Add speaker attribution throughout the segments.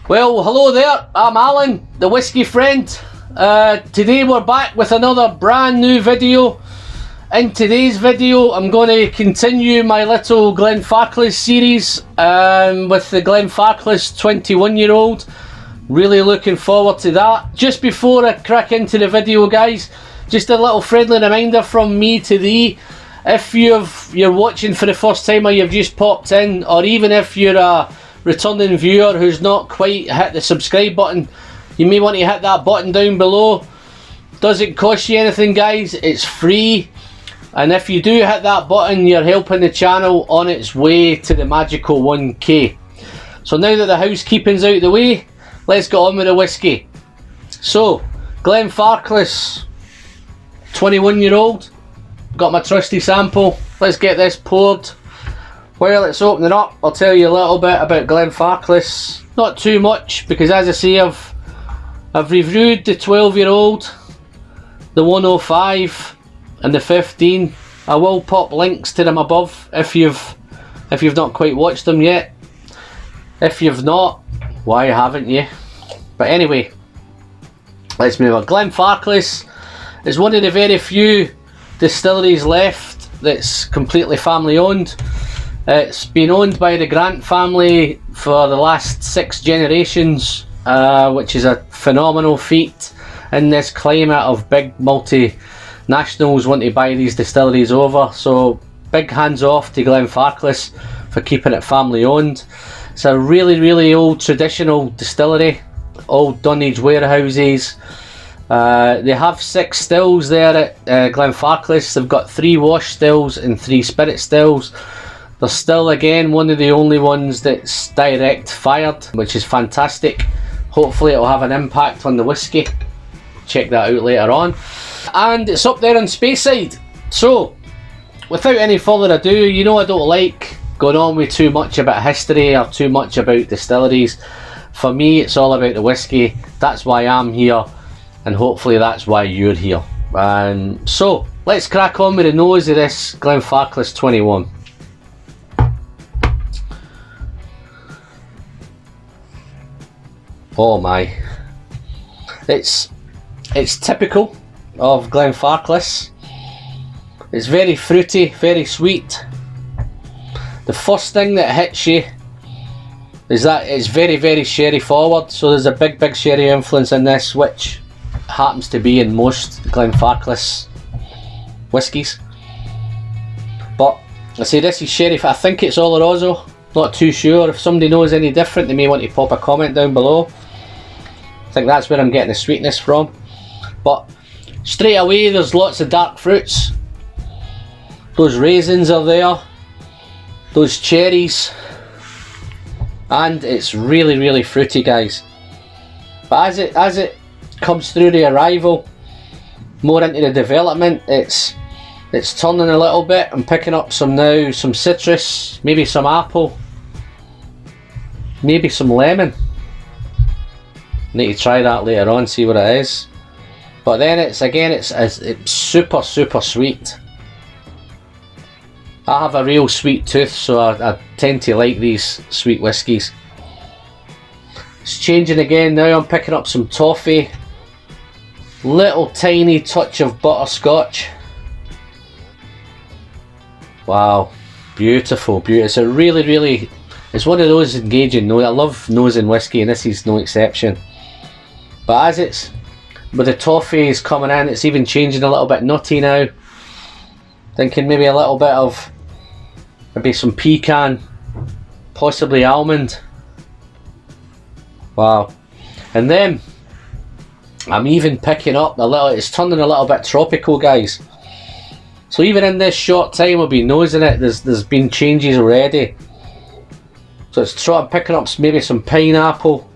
Speaker 1: Well, hello there, I'm Alan, the Whisky Friend. Today we're back with another brand new video. In today's video I'm going to continue my little Glenfarclas series with the Glenfarclas 21-year-old. Really looking forward to that. Just before I crack into the video, guys, just a little friendly reminder from me to thee. If you're watching for the first time or you've just popped in, or even if you're a returning viewer who's not quite hit the subscribe button, you may want to hit that button down below. Doesn't cost you anything, guys, it's free. And if you do hit that button, you're helping the channel on its way to the magical 1K. So now that the housekeeping's out of the way, let's get on with the whiskey. So, Glenfarclas 21-year-old. Got my trusty sample. Let's get this poured. While it's opening up, I'll tell you a little bit about Glenfarclas. Not too much, because as I say, I've reviewed the 12-year-old, the 105 and the 15. I will pop links to them above if you've not quite watched them yet. If you've not, why haven't you? But anyway, let's move on. Glenfarclas is one of the very few distilleries left that's completely family owned. It's been owned by the Grant family for the last 6 generations, which is a phenomenal feat in this climate of big multinationals wanting to buy these distilleries over. So big hands off to Glenfarclas for keeping it family owned. It's a really old traditional distillery, old dunnage warehouses. They have 6 stills there at Glenfarclas. They've got 3 wash stills and 3 spirit stills. They're still, again, one of the only ones that's direct fired, which is fantastic. Hopefully it'll have an impact on the whiskey. Check that out later on. And it's up there on Speyside. So, without any further ado, you know I don't like going on with too much about history or too much about distilleries. For me, it's all about the whiskey. That's why I'm here. And hopefully that's why you're here. So let's crack on with the nose of this Glenfarclas 21. Oh my! It's typical of Glenfarclas. It's very fruity, very sweet. The first thing that hits you is that it's very sherry forward. So there's a big sherry influence in this, which happens to be in most Glenfarclas whiskies. But I say this is sherry. I think it's Oloroso. Not too sure. If somebody knows any different, they may want to pop a comment down below. I think that's where I'm getting the sweetness from. But straight away, there's lots of dark fruits. Those raisins are there. Those cherries. And it's really fruity, guys. But as it comes through the arrival, more into the development, it's turning a little bit. I'm picking up some citrus, maybe some apple, maybe some lemon. Need to try that later on, see what it is. But then it's super sweet. I have a real sweet tooth, so I tend to like these sweet whiskies. It's changing again now. I'm picking up some toffee, little tiny touch of butterscotch. Wow, beautiful. It's a really, it's one of those engaging notes. I love nosing whiskey, and this is no exception. But as it's with the toffee is coming in, it's even changing a little bit nutty now. Thinking maybe a little bit of maybe some pecan, possibly almond. Wow. And then I'm even picking up it's turning a little bit tropical, guys. So even in this short time I've been nosing it, there's been changes already. So I'm picking up maybe some pineapple,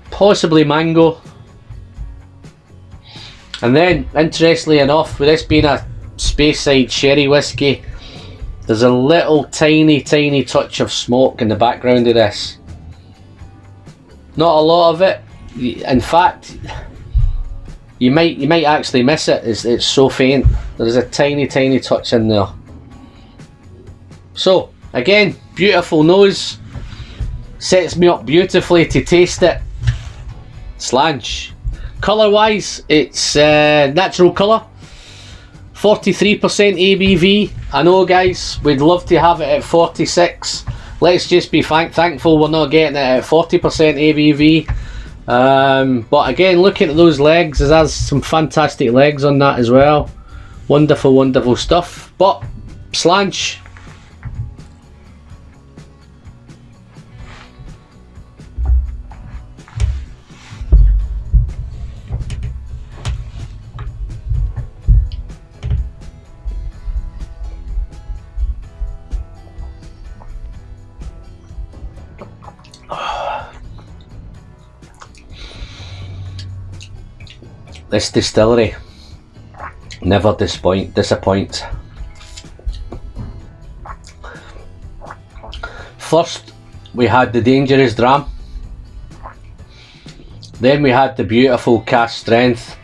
Speaker 1: possibly mango. And then, interestingly enough, with this being a Speyside sherry whiskey, there's a little tiny touch of smoke in the background of this. Not a lot of it. In fact, you might actually miss it. It's so faint. There's a tiny touch in there. So again, beautiful nose. sets me up beautifully to taste it. Slange. Colour wise, it's natural colour, 43% ABV. I know guys, we'd love to have it at 46. Let's just be thankful we're not getting it at 40% ABV. But again, looking at those legs, it has some fantastic legs on that as well. Wonderful, wonderful stuff. But Slange. This distillery never disappoints. First we had the dangerous DRAM, then we had the beautiful cask strength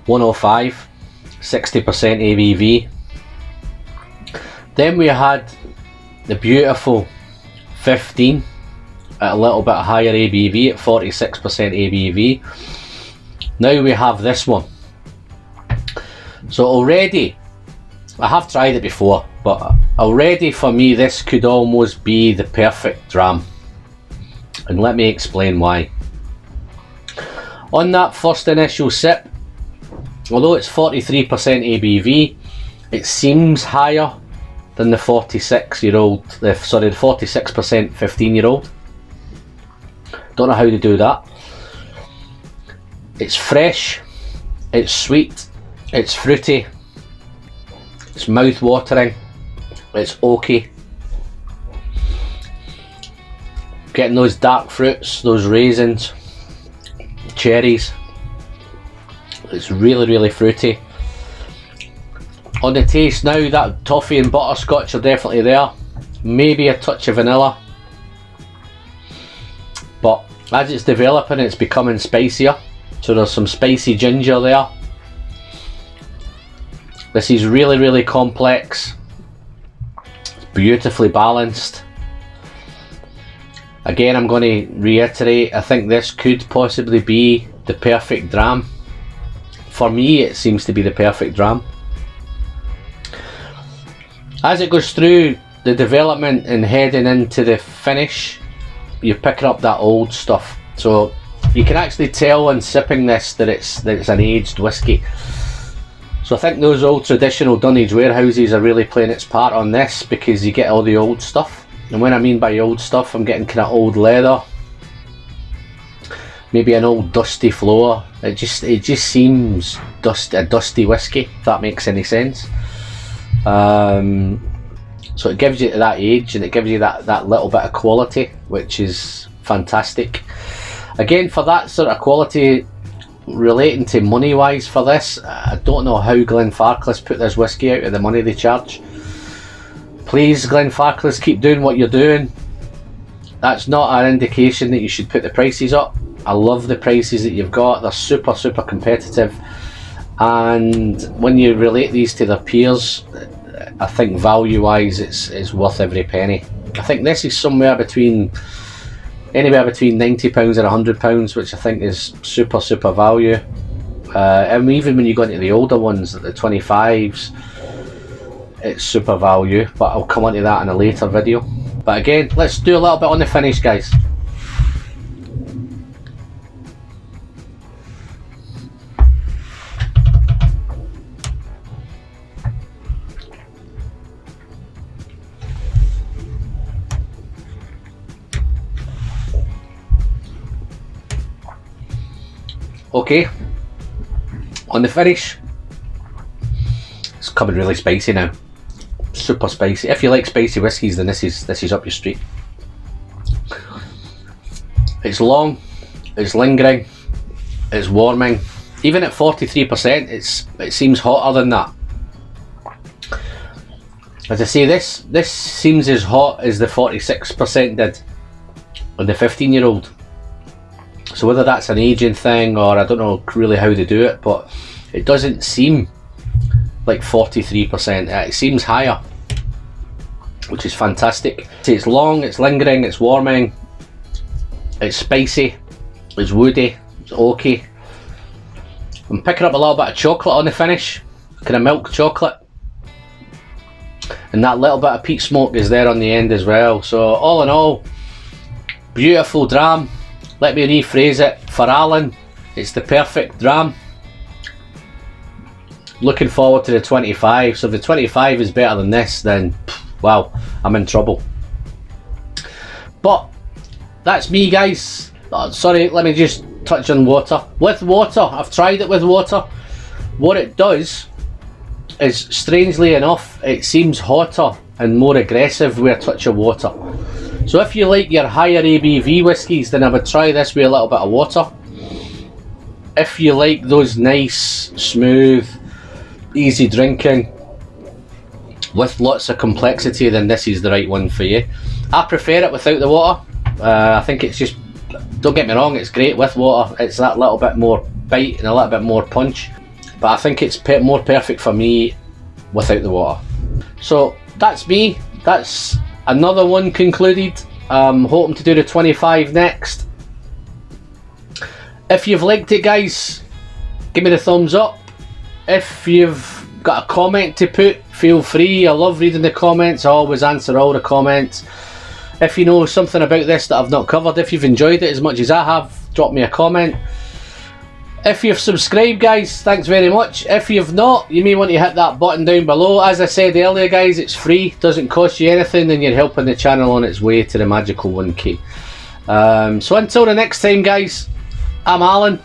Speaker 1: 105, 60% ABV. Then we had the beautiful 15 at a little bit higher ABV at 46% ABV. Now we have this one. So already, I have tried it before, but already for me this could almost be the perfect DRAM. And let me explain why. On that first initial sip, although it's 43% ABV, it seems higher than the 46% 15-year-old. Don't know how to do that. It's fresh, it's sweet, it's fruity, it's mouth-watering, it's oaky. Getting those dark fruits, those raisins, cherries. It's really, really fruity. On the taste now, that toffee and butterscotch are definitely there. Maybe a touch of vanilla. But as it's developing, it's becoming spicier. So there's some spicy ginger there. This is really, really complex. It's beautifully balanced. Again, I'm going to reiterate, I think this could possibly be the perfect DRAM. For me, it seems to be the perfect DRAM. As it goes through the development and heading into the finish, you're picking up that old stuff. So you can actually tell when sipping this that it's an aged whiskey. So I think those old traditional dunnage warehouses are really playing its part on this, because you get all the old stuff. And when I mean by old stuff, I'm getting kind of old leather, maybe an old dusty floor. It just seems a dusty whiskey, if that makes any sense. So it gives you that age, and it gives you that little bit of quality, which is fantastic. Again, for that sort of quality, relating to money wise for this, I don't know how Glenfarclas put this whiskey out of the money they charge. Please, Glenfarclas, keep doing what you're doing. That's not an indication that you should put the prices up. I love the prices that you've got. They're super, super competitive. And when you relate these to their peers, I think value-wise, it's worth every penny. I think this is anywhere between £90 and £100, which I think is super, super value. And even when you go into the older ones, the 25s, it's super value. But I'll come on to that in a later video. But again, let's do a little bit on the finish, guys. Okay, on the finish, it's coming really spicy now. Super spicy. If you like spicy whiskies, then this is up your street. It's long, it's lingering, it's warming. Even at 43%, it seems hotter than that. As I say, this seems as hot as the 46% did on the 15-year-old. So whether that's an aging thing, or I don't know really how they do it, but it doesn't seem like 43%. It seems higher. which is fantastic. See, it's long, it's lingering, it's warming, it's spicy, it's woody, it's oaky. I'm picking up a little bit of chocolate on the finish, kind of milk chocolate, and that little bit of peat smoke is there on the end as well. So all in all, beautiful dram. Let me rephrase it, for Alan, it's the perfect dram. Looking forward to the 25. So if the 25 is better than this, then wow, I'm in trouble. But that's me, guys. Sorry, let me just touch on water. With water, I've tried it with water. What it does is, strangely enough, it seems hotter and more aggressive with a touch of water. So if you like your higher ABV whiskies, then I would try this with a little bit of water. If you like those nice, smooth, easy drinking with lots of complexity, then this is the right one for you. I prefer it without the water. I think it's just, don't get me wrong, it's great with water. It's that little bit more bite and a little bit more punch, but I think it's more perfect for me without the water. So that's me. That's another one concluded. I'm hoping to do the 25 next. If you've liked it, guys, give me the thumbs up. If you've got a comment to put, feel free. I love reading the comments. I always answer all the comments. If you know something about this that I've not covered, if you've enjoyed it as much as I have, drop me a comment. If you've subscribed, guys, thanks very much. If you've not, you may want to hit that button down below. As I said earlier, guys, it's free, doesn't cost you anything, and you're helping the channel on its way to the magical 1K. So until the next time, guys, I'm Alan,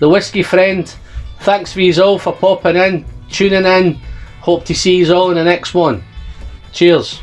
Speaker 1: the Whisky Friend. Thanks for yous all for popping in, tuning in. Hope to see yous all in the next one. Cheers.